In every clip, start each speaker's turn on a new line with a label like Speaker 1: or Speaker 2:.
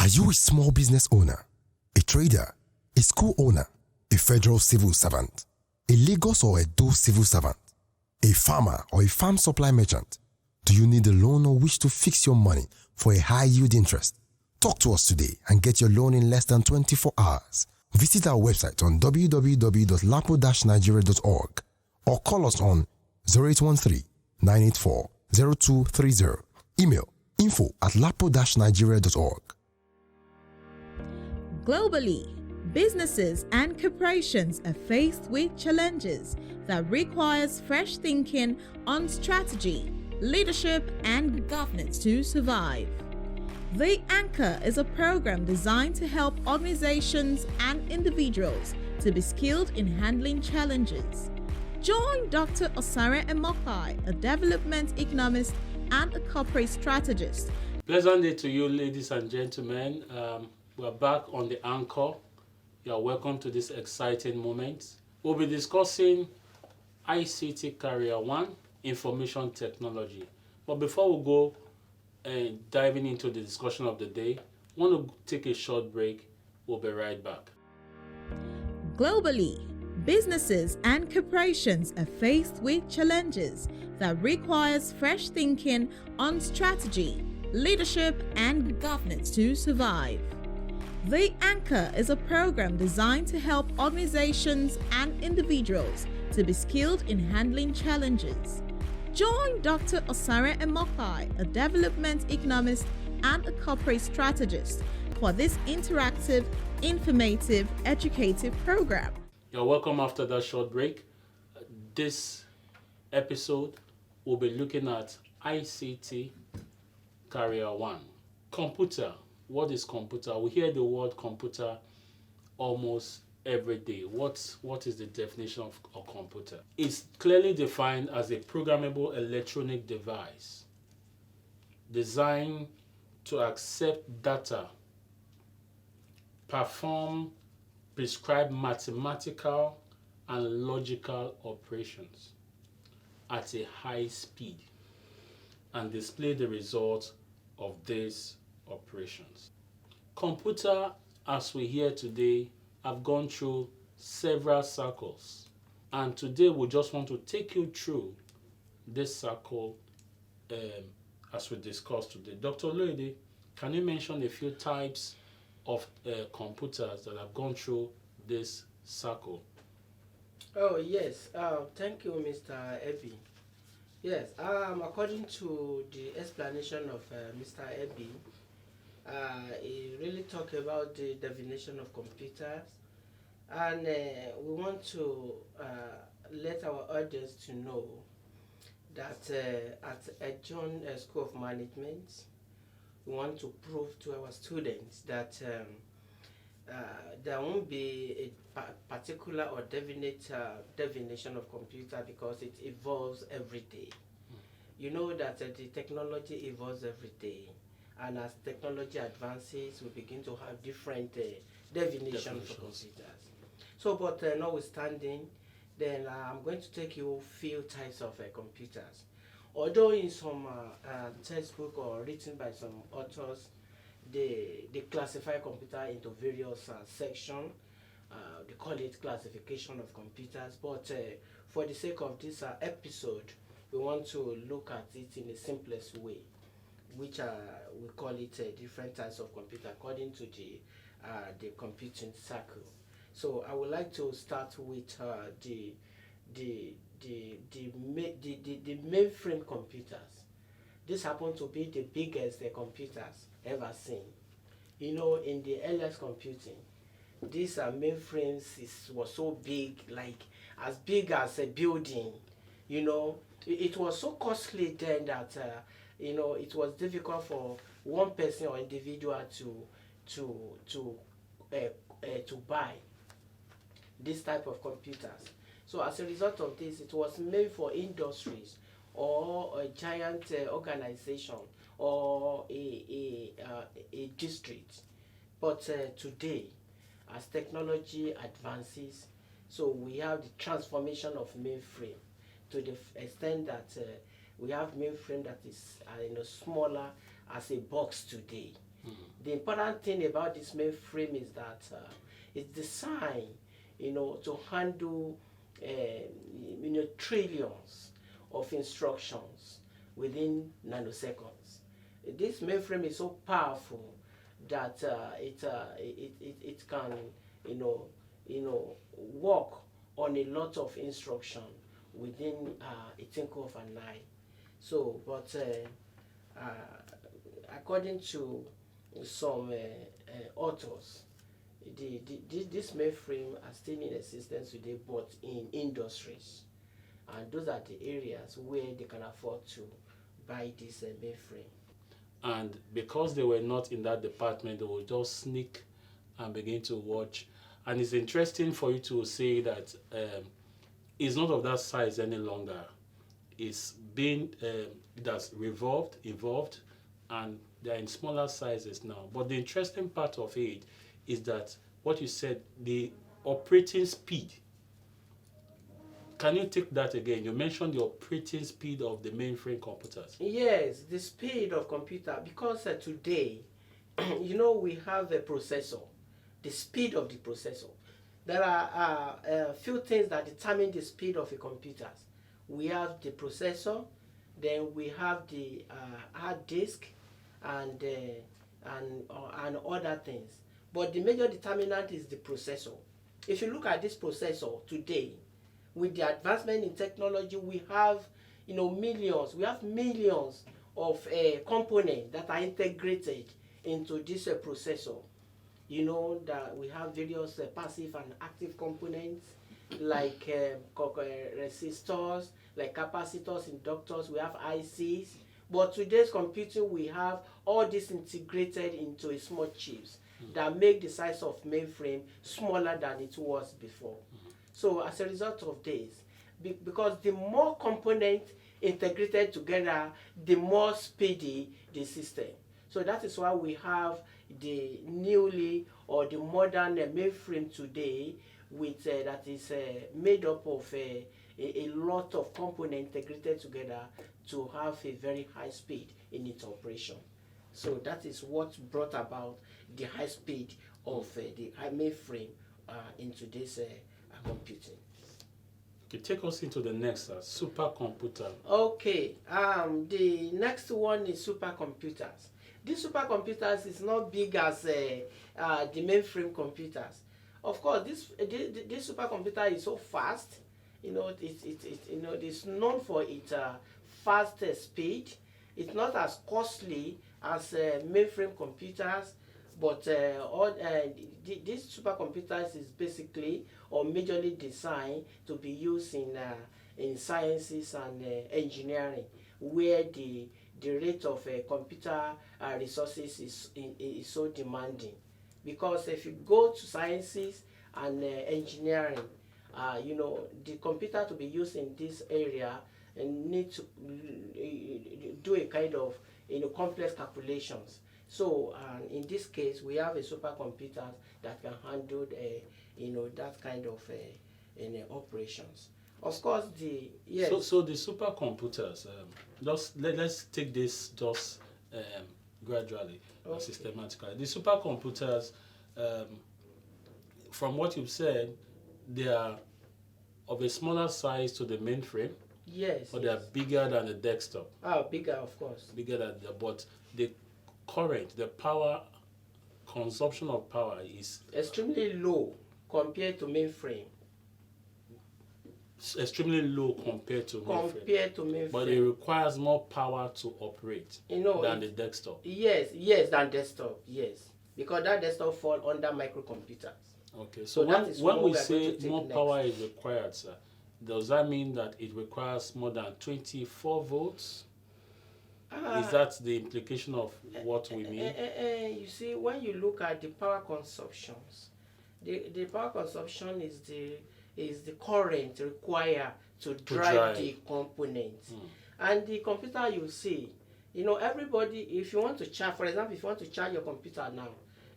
Speaker 1: Are you a small business owner, a trader, a school owner, a federal civil servant, a Lagos or Edo civil servant, a farmer or a farm supply merchant? Do you need a loan or wish to fix your money for a high yield interest? Talk to us today and get your loan in less than 24 hours. Visit our website on www.lapo-nigeria.org or call us on 0813-984-0230. Email info@lapo-nigeria.org.
Speaker 2: Globally, businesses and corporations are faced with challenges that requires fresh thinking on strategy, leadership, and governance to survive. The Anchor is a program designed to help organizations and individuals to be skilled in handling challenges. Join Dr. Osare Emokai, a development economist and a corporate strategist.
Speaker 3: Pleasant day to you, ladies and gentlemen. We're back on the Anchor. You are welcome to this exciting moment. We'll be discussing Ict Career 1, Information Technology. But before we go and diving into the discussion of the day, I want to take a short break. We'll be right back.
Speaker 2: Globally, businesses and corporations are faced with challenges that requires fresh thinking on strategy, leadership, and governance to survive. The Anchor is a program designed to help organizations and individuals to be skilled in handling challenges. Join Dr. Osare Emokai, a development economist and a corporate strategist, for this interactive, informative, educative program.
Speaker 3: You're welcome after that short break. This episode, we'll be looking at Ict Career 1. Computer. What is computer? We hear the word computer almost every day. What is the definition of a computer? It's clearly defined as a programmable electronic device designed to accept data, perform prescribed mathematical and logical operations at a high speed, and display the results of these operations. Computer, as we hear today, have gone through several circles, and today we just want to take you through this circle as we discussed today. Dr. Loide, can you mention a few types of computers that have gone through this circle?
Speaker 4: Oh yes, thank you, Mr. Ebi. Yes, according to the explanation of Mr. Ebi, he really talked about the definition of computers, and we want to let our audience to know that at John School of Management, we want to prove to our students that there won't be a particular or definite definition of computer, because it evolves every day. You know that the technology evolves every day, and as technology advances, we begin to have different definitions for computers. So, but notwithstanding, then I'm going to take you few types of computers. Although in some textbook or written by some authors, they classify computer into various sections. They call it classification of computers. But for the sake of this episode, we want to look at it in the simplest way, which we call it different types of computer according to the computing circle. So I would like to start with the mainframe computers. This happened to be the biggest computers ever seen. You know, in the earliest computing, these mainframes was so big, like as big as a building. You know, it was so costly then that you know, it was difficult for one person or individual to buy this type of computers. So as a result of this, it was made for industries or a giant organization or a district. But today, as technology advances, so we have the transformation of mainframe to the extent that we have mainframe that is smaller as a box today. the important thing about this mainframe is that it's designed, to handle, trillions of instructions within nanoseconds. This mainframe is so powerful that it can, work on a lot of instruction within a twinkle of an eye. So, but according to some authors, this mainframe are still in existence today, but in industries, and those are the areas where they can afford to buy this mainframe.
Speaker 3: And because they were not in that department, they will just sneak and begin to watch. And it's interesting for you to say that it's not of that size any longer. It's been it has evolved, and they're in smaller sizes now. But the interesting part of it is that what you said, the operating speed. Can you take that again? You mentioned the operating speed of the mainframe computers.
Speaker 4: Yes, the speed of computer, because today, we have a processor, the speed of the processor. There are a few things that determine the speed of a computer. We have the processor, then we have the hard disk, and other things. But the major determinant is the processor. If you look at this processor today, with the advancement in technology, we have, millions. We have millions of components that are integrated into this processor. That we have various passive and active components like resistors, like capacitors, inductors. We have ICs. But today's computing, we have all this integrated into a small chips that make the size of mainframe smaller than it was before. So as a result of this, because the more components integrated together, the more speedy the system. So that is why we have the newly or the modern mainframe today, with that is made up of a lot of components integrated together to have a very high speed in its operation. So that is what brought about the high speed of the mainframe in today's computing.
Speaker 3: Okay, take us into the next supercomputer.
Speaker 4: Okay, the next one is supercomputers. These supercomputers is not big as the mainframe computers. Of course, this supercomputer is so fast. It's known for its fast speed. It's not as costly as mainframe computers, but this supercomputers is basically or majorly designed to be used in sciences and engineering, where the rate of computer resources is so demanding. Because if you go to sciences and engineering, the computer to be used in this area and need to do a kind of complex calculations. So in this case, we have a supercomputer that can handle that kind of operations. Of course,
Speaker 3: So the supercomputers, let's take this just gradually, okay, systematically. The supercomputers, from what you've said, they are of a smaller size to the mainframe.
Speaker 4: Yes.
Speaker 3: Or they are bigger than the desktop.
Speaker 4: Bigger, of course.
Speaker 3: Bigger than but the current, the power consumption of power is
Speaker 4: extremely low compared to mainframe.
Speaker 3: Extremely low compared to mainframe. But it requires more power to operate than the desktop.
Speaker 4: Yes, than desktop, yes. Because that desktop falls under microcomputers.
Speaker 3: Okay, so when we say more power is required, sir, does that mean that it requires more than 24 volts? Is that the implication of what we mean?
Speaker 4: You see, when you look at the power consumptions, the power consumption is the current required to drive the components. And the computer, you see, everybody, if you want to charge, for example, if you want to charge your computer now,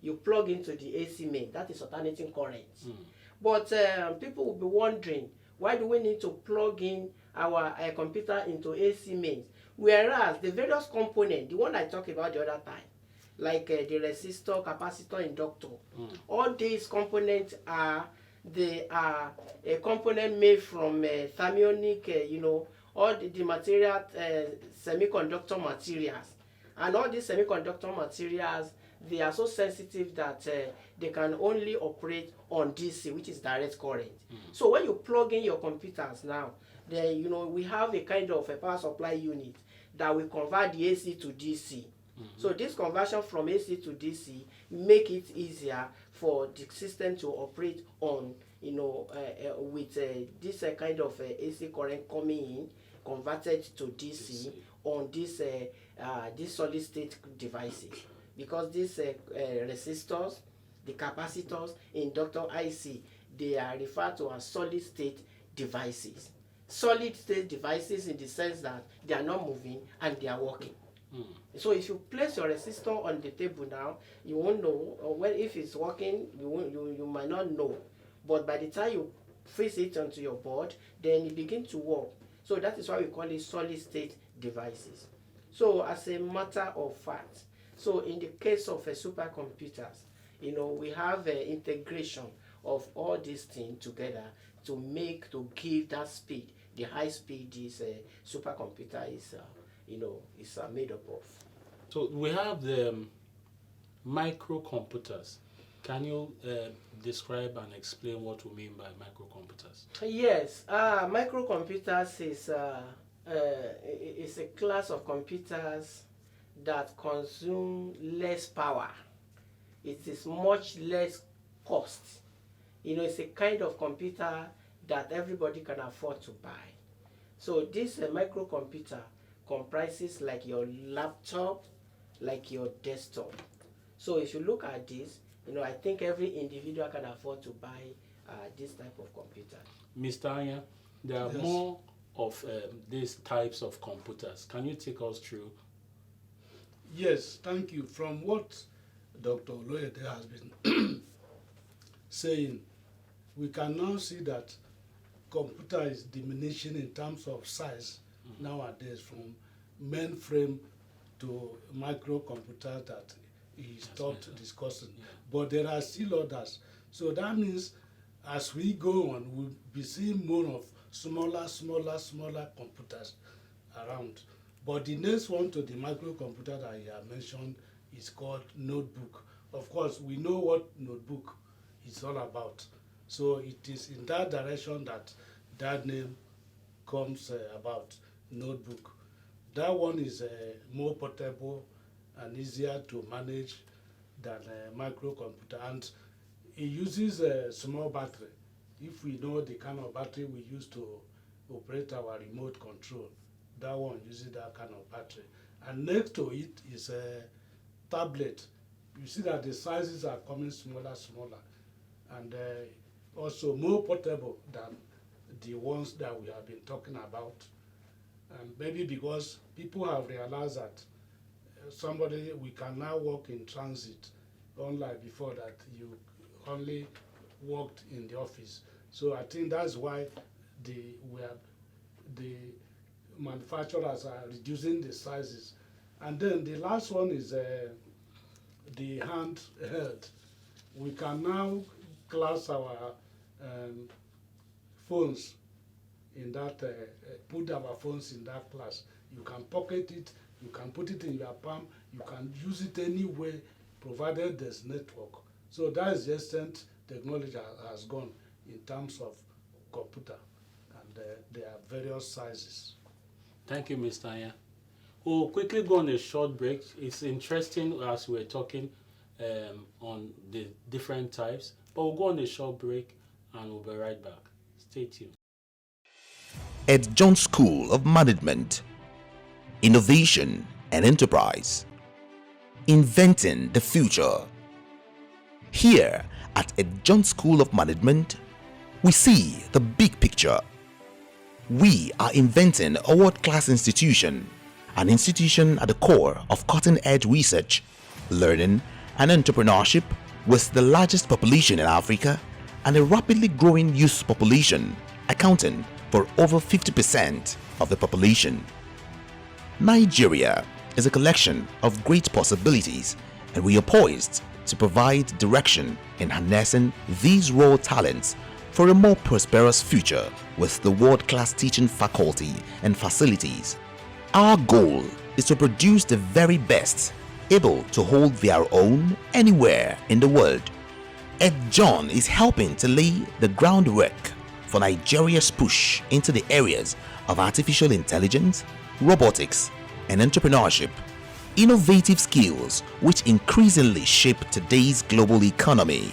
Speaker 4: you plug into the AC main, that is alternating current. But people will be wondering, why do we need to plug in our computer into AC mains? Whereas the various components, the one I talked about the other time, like the resistor, capacitor, inductor. All these components are a component made from thermionic, all the material, semiconductor materials. And all these semiconductor materials, they are so sensitive that they can only operate on DC, which is direct current. So when you plug in your computers now, then we have a kind of a power supply unit that will convert the AC to DC. So this conversion from AC to DC make it easier for the system to operate on, with this kind of AC current coming in, converted to DC on this solid state devices. Because these resistors, the capacitors, inductor IC, they are referred to as solid state devices. Solid state devices in the sense that they are not moving and they are working. So if you place your resistor on the table now, you won't know, or if it's working, you might not know. But by the time you fix it onto your board, then it begins to work. So that is why we call it solid state devices. So as a matter of fact, so in the case of supercomputers, we have integration of all these things together to give that speed, the high speed this supercomputer is made up of.
Speaker 3: So we have the microcomputers. Can you describe and explain what we mean by microcomputers?
Speaker 4: Yes, microcomputers is a class of computers that consume less power. It is much less cost. It's a kind of computer that everybody can afford to buy. So this microcomputer comprises like your laptop, like your desktop. So if you look at this, I think every individual can afford to buy this type of computer.
Speaker 3: Mr. Anya, there are more of these types of computers. Can you take us through?
Speaker 5: Yes, thank you. From what Dr. Oloyede has been saying, we can now see that computer is diminishing in terms of size nowadays, from mainframe to microcomputer that he stopped discussing. But there are still others. So that means as we go on, we'll be seeing more of smaller computers around. But the next one to the microcomputer that you have mentioned is called notebook. Of course, we know what notebook is all about. So it is in that direction that name comes about, notebook. That one is more portable and easier to manage than a microcomputer. And it uses a small battery. If we know the kind of battery we use to operate our remote control, that one uses that kind of battery. And next to it is a tablet. You see that the sizes are coming smaller, and also more portable than the ones that we have been talking about. And maybe because people have realized that we can now work in transit, unlike before that you only worked in the office. So I think that's why the manufacturers are reducing the sizes. And then the last one is the handheld. We can now class our phones in that, put our phones in that class. You can pocket it, you can put it in your palm, you can use it anywhere, provided there's network. So that is the extent technology has gone in terms of computer, and there are various sizes.
Speaker 3: Thank you, Mr. Anya. We'll quickly go on a short break. It's interesting as we're talking on the different types, but we'll go on a short break and we'll be right back. Stay tuned.
Speaker 6: At John School of Management, Innovation and Enterprise, Inventing the Future. Here at John School of Management, we see the big picture. We are inventing a world-class institution, an institution at the core of cutting-edge research, learning, and entrepreneurship, with the largest population in Africa and a rapidly growing youth population, accounting for over 50% of the population. Nigeria is a collection of great possibilities and we are poised to provide direction in harnessing these raw talents for a more prosperous future with the world-class teaching faculty and facilities. Our goal is to produce the very best able to hold their own anywhere in the world. John is helping to lay the groundwork for Nigeria's push into the areas of artificial intelligence, robotics, and entrepreneurship, innovative skills which increasingly shape today's global economy.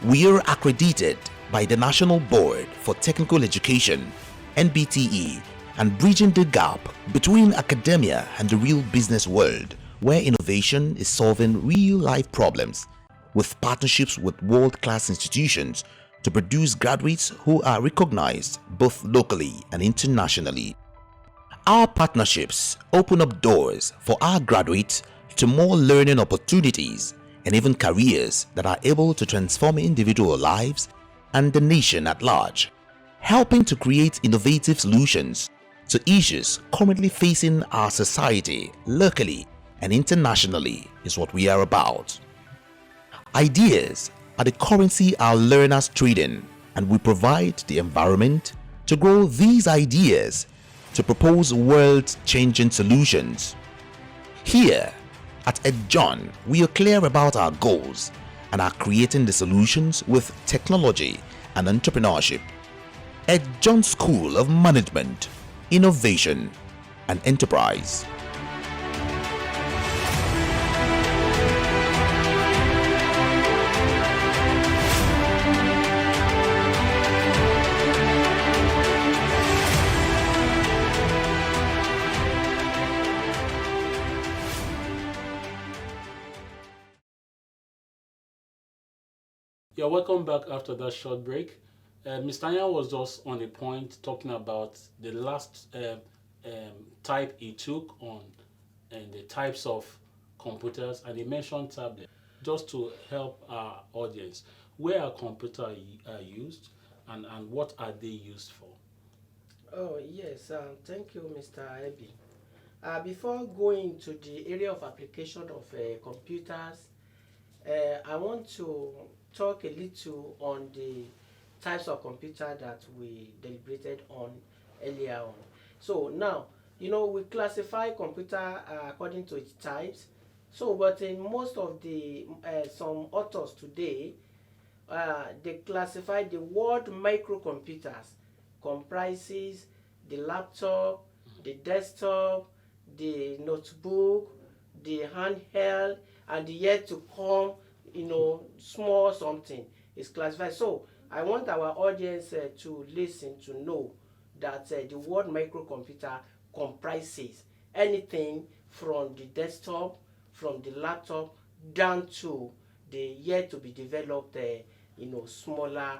Speaker 6: We are accredited by the National Board for Technical Education, NBTE, and bridging the gap between academia and the real business world, where innovation is solving real-life problems, with partnerships with world-class institutions to produce graduates who are recognized both locally and internationally. Our partnerships open up doors for our graduates to more learning opportunities and even careers that are able to transform individual lives and the nation at large, helping to create innovative solutions to issues currently facing our society locally and internationally is what we are about. Ideas are the currency our learners trade in, and we provide the environment to grow these ideas to propose world-changing solutions. Here at John, we are clear about our goals and are creating the solutions with technology and entrepreneurship. John School of Management, Innovation and Enterprise.
Speaker 3: Yeah, welcome back after that short break. Mr. Anya was just on a point talking about the last type he took on and the types of computers, and he mentioned tablet. Just to help our audience, where are computers used and what are they used for?
Speaker 4: Oh, yes. Thank you, Mr. Ebi. Before going to the area of application of computers, I want to talk a little on the types of computer that we deliberated on earlier on. So now, we classify computer according to its types. So, but in most of the some authors today, they classify the word microcomputers comprises the laptop, the desktop, the notebook, the handheld, and the yet to come, small something is classified. So I want our audience to listen to know that the word microcomputer comprises anything from the desktop, from the laptop, down to the yet to be developed, smaller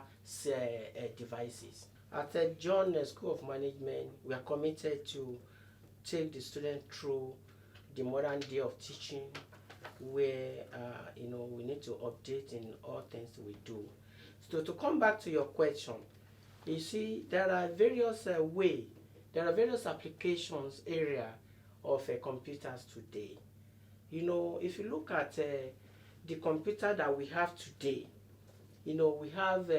Speaker 4: devices. At John School of Management, we are committed to take the student through the modern day of teaching, where we need to update in all things we do. So to come back to your question, you see there are various various applications area of computers today. If you look at the computer that we have today, we have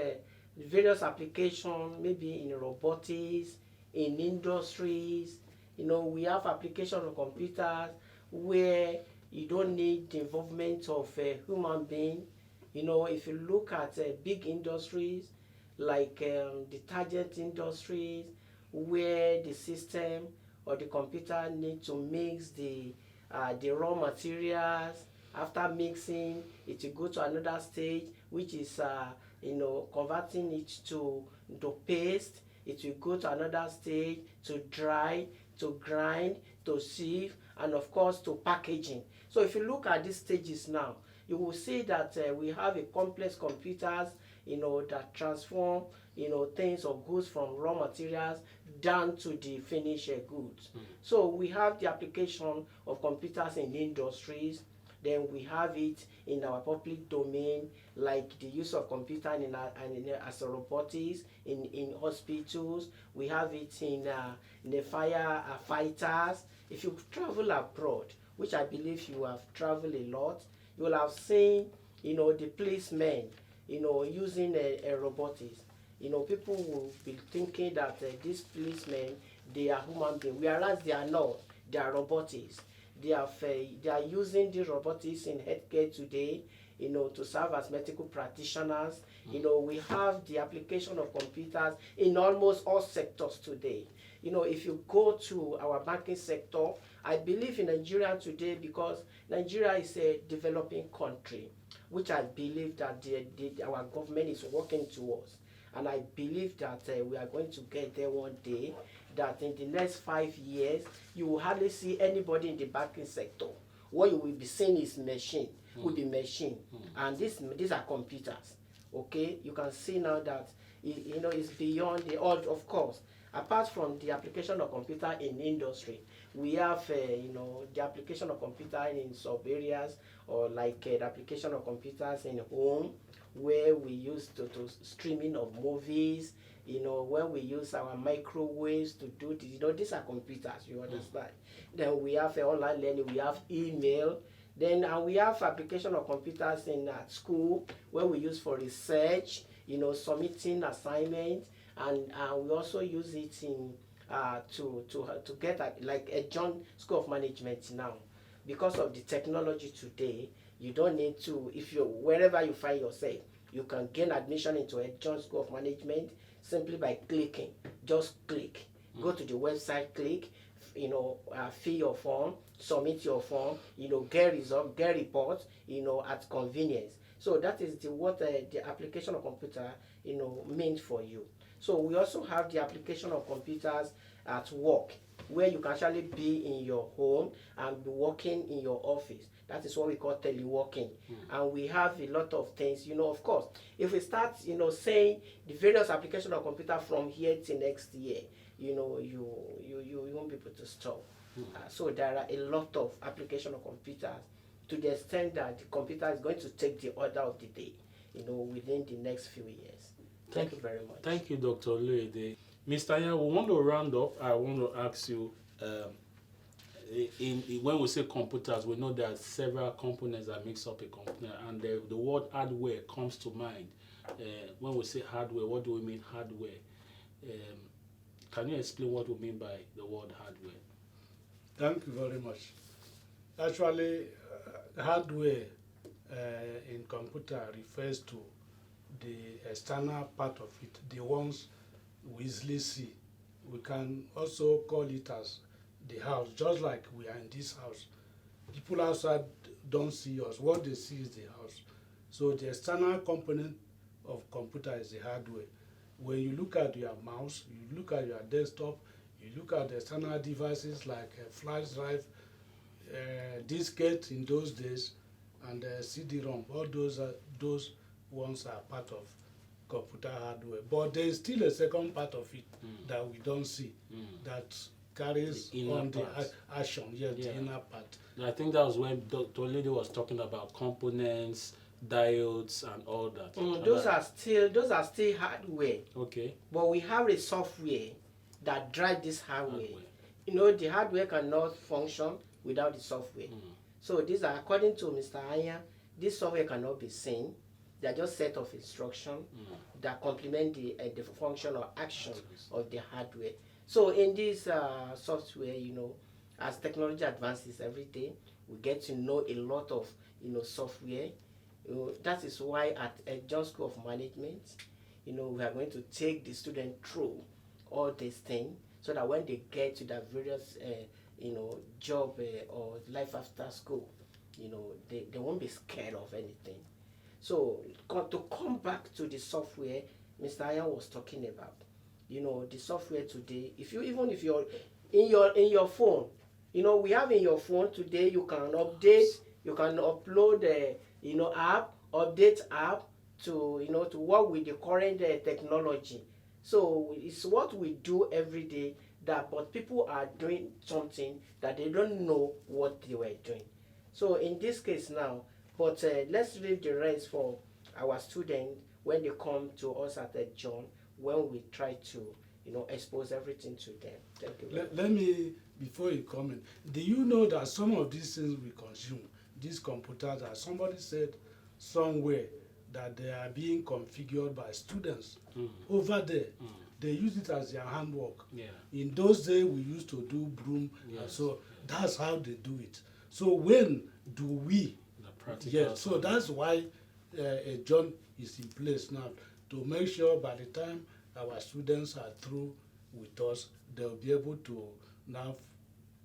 Speaker 4: various applications maybe in robotics, in industries. We have application of computers where you don't need the involvement of a human being. If you look at big industries like detergent industries, where the system or the computer need to mix the raw materials. After mixing, it will go to another stage, which is converting it to paste. It will go to another stage to dry, to grind, to sieve, and of course to packaging. So if you look at these stages now, you will see that we have a complex computers, that transform, things or goods from raw materials down to the finished goods. So we have the application of computers in industries. Then we have it in our public domain, like the use of computer as a robotics in hospitals. We have it in the firefighters. If you travel abroad, which I believe you have traveled a lot, You will have seen, the policemen, using a robotics. People will be thinking that these policemen, they are human beings, whereas they are not. They are robotics. They are using the robotics in healthcare today, to serve as medical practitioners. We have the application of computers in almost all sectors today. If you go to our banking sector, I believe in Nigeria today, because Nigeria is a developing country, which I believe that our government is working towards. And I believe that we are going to get there one day, that in the next 5 years, you will hardly see anybody in the banking sector. What you will be seeing is machine, will be machine. And these are computers. Okay, you can see now that it's beyond the odd, of course. Apart from the application of computer in industry, we have the application of computer in sub areas, or like the application of computers in home, where we use to streaming of movies, when we use our microwaves to do this, these are computers, you understand. Then we have online learning, we have email, then we have application of computers in school, where we use for research, submitting assignments, and we also use it in to get like a John School of Management now. Because of the technology today, you don't need to, wherever you find yourself, you can gain admission into a John School of Management simply by clicking. Just click. Go to the website, click, fill your form, submit your form, get result, get report, at convenience. So that is what the application of computer, means for you. So we also have the application of computers at work, where you can actually be in your home and be working in your office. That is what we call teleworking. And we have a lot of things, of course. If we start, saying the various applications of computer from here to next year, you won't be able to stop. So there are a lot of application of computers, to the extent that the computer is going to take the order of the day, within the next few years. Thank you very much.
Speaker 3: Thank you, Dr. Oluede. Mr. Aya, we want to round up. I want to ask you, when we say computers, we know there are several components that makes up a computer, and the word hardware comes to mind. When we say hardware, what do we mean hardware? Can you explain what we mean by the word hardware?
Speaker 5: Thank you very much. Actually, hardware in computer refers to the external part of it, the ones we easily see. We can also call it as the house, just like we are in this house. People outside don't see us. What they see is the house. So the external component of computer is the hardware. When you look at your mouse, you look at your desktop, you look at the external devices like a flash drive, diskette in those days, and CD-ROM. All those ones are part of computer hardware. But there is still a second part of it that we don't see, that carries on the action, the inner part.
Speaker 3: I think that was when Dr. Oluede was talking about components, diodes, and all that.
Speaker 4: Those are still hardware.
Speaker 3: Okay.
Speaker 4: But we have a software that drives this hardware. The hardware cannot function without the software. So these are, according to Mr. Aya, this software cannot be seen. They are just set of instructions that complement the function or action of the hardware. So in this software, as technology advances every day, we get to know a lot of software. That is why at John School of Management, we are going to take the student through all these things, so that when they get to their various job or life after school, they won't be scared of anything. So to come back to the software Mr. Ayan was talking about, the software today, if you're in your phone, we have in your phone today, you can update, you can upload update app to work with the current technology. So it's what we do every day, but people are doing something that they don't know what they were doing. So in this case now, but let's leave the rest for our students when they come to us at the John, when we try to expose everything to them. Thank you.
Speaker 5: Let me, before you comment, do you know that some of these things we consume, these computers, as somebody said somewhere, that they are being configured by students over there. They use it as their handwork.
Speaker 3: Yeah.
Speaker 5: In those days, we used to do broom, and
Speaker 3: Yes,
Speaker 5: so that's how they do it. So when do we?
Speaker 3: The practical.
Speaker 5: Yes, so that's why a John is in place now to make sure by the time our students are through with us, they'll be able to now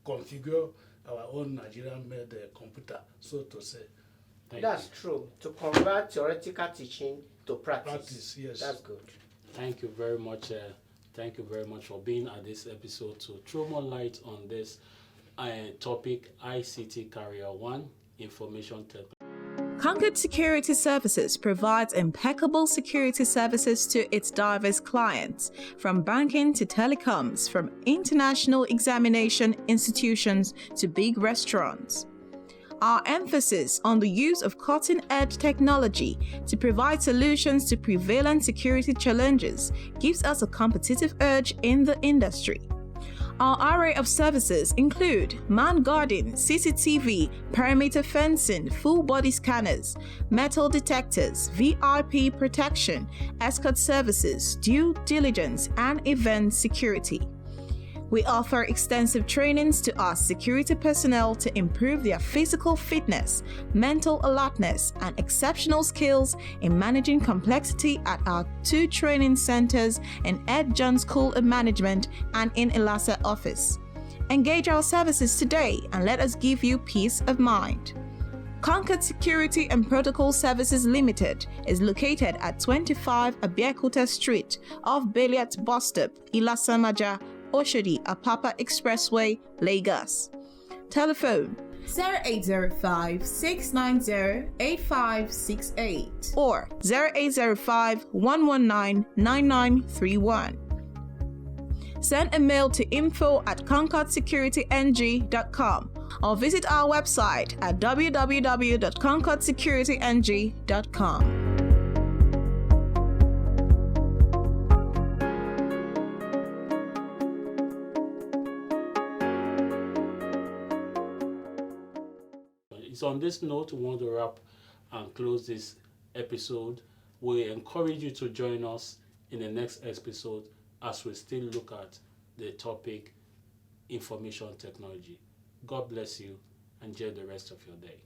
Speaker 5: configure our own Nigerian-made computer, so to say.
Speaker 4: That's true. To convert theoretical teaching to practice.
Speaker 5: Practice, yes.
Speaker 4: That's good.
Speaker 3: Thank you very much. Thank you very much for being at this episode to throw more light on this topic, ICT Career 1, Information Technology.
Speaker 2: Concord Security Services provides impeccable security services to its diverse clients, from banking to telecoms, from international examination institutions to big restaurants. Our emphasis on the use of cutting-edge technology to provide solutions to prevalent security challenges gives us a competitive edge in the industry. Our array of services include man guarding, CCTV, perimeter fencing, full body scanners, metal detectors, VIP protection, escort services, due diligence, and event security. We offer extensive trainings to our security personnel to improve their physical fitness, mental alertness, and exceptional skills in managing complexity at our 2 training centers in Ed John School of Management and in Ilasa office. Engage our services today and let us give you peace of mind. Concord Security and Protocol Services Limited is located at 25 Abiyakuta Street off Beliat Bus Stop, Ilasamaja, Oshodi, Apapa Expressway, Lagos. Telephone 0805 690 8568 or 0805 119 9931. Send a mail to info@concordsecurityng.com or visit our website at www.concordsecurityng.com.
Speaker 3: So on this note, we want to wrap and close this episode. We encourage you to join us in the next episode as we still look at the topic information technology. God bless you. Enjoy the rest of your day.